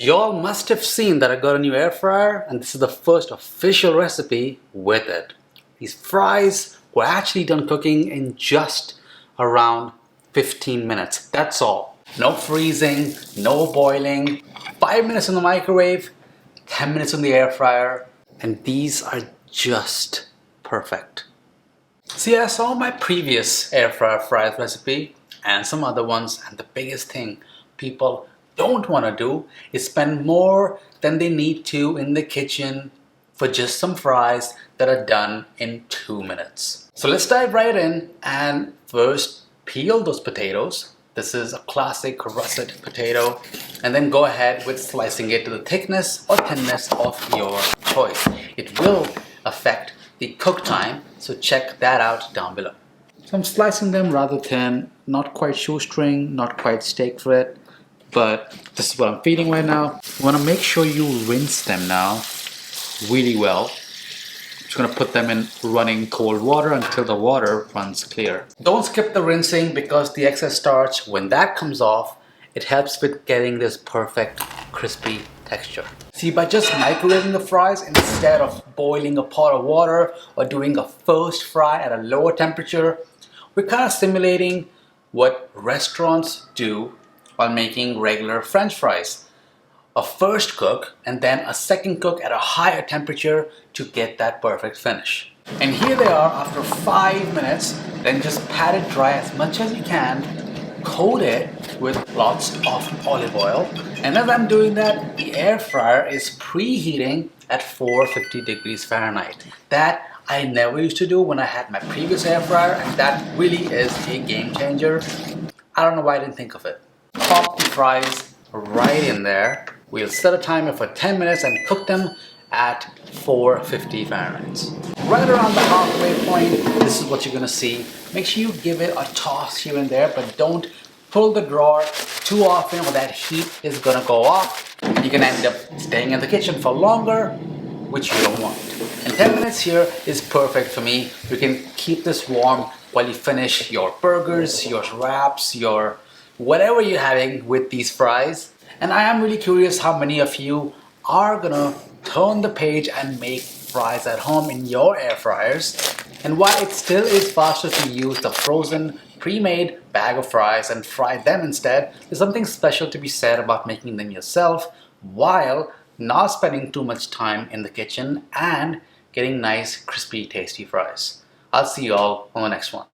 Y'all must have seen that I got a new air fryer, and this is the first official recipe with it. These fries were actually done cooking in just around 15 minutes. That's all. No freezing, no boiling, 5 minutes in the microwave, 10 minutes in the air fryer, and these are just perfect. See, I saw my previous air fryer fries recipe and some other ones, and the biggest thing people don't want to do is spend more than they need to in the kitchen for just some fries that are done in 2 minutes. So let's dive right in and first peel those potatoes. This is a classic russet potato, and then go ahead with slicing it to the thickness or thinness of your choice. It will affect the cook time, so check that out down below. So I'm slicing them rather thin, not quite shoestring, not quite steak frit, but this is what I'm feeding right now. You want to make sure you rinse them now really well. Just going to put them in running cold water until the water runs clear. Don't skip the rinsing, because the excess starch, when that comes off, it helps with getting this perfect crispy texture. See, by just microwaving the fries instead of boiling a pot of water or doing a first fry at a lower temperature, we're kind of simulating what restaurants do while making regular French fries. A first cook and then a second cook at a higher temperature to get that perfect finish. And here they are after 5 minutes. Then just pat it dry as much as you can, coat it with lots of olive oil, and as I'm doing that, the air fryer is preheating at 450 degrees Fahrenheit. That I never used to do when I had my previous air fryer, and that really is a game changer. I don't know why I didn't think of it. Pop the fries right in there. We'll set a timer for 10 minutes and cook them at 450 Fahrenheit. Right around the halfway point, this is what you're gonna see. Make sure you give it a toss here and there, but don't pull the drawer too often or that heat is gonna go off. You can end up staying in the kitchen for longer, which you don't want. And 10 minutes here is perfect for me. You can keep this warm while you finish your burgers, your wraps, your whatever you're having with these fries. And I am really curious how many of you are gonna turn the page and make fries at home in your air fryers, and why it still is faster to use the frozen pre-made bag of fries and fry them instead. There's something special to be said about making them yourself while not spending too much time in the kitchen and getting nice, crispy, tasty fries. I'll see you all on the next one.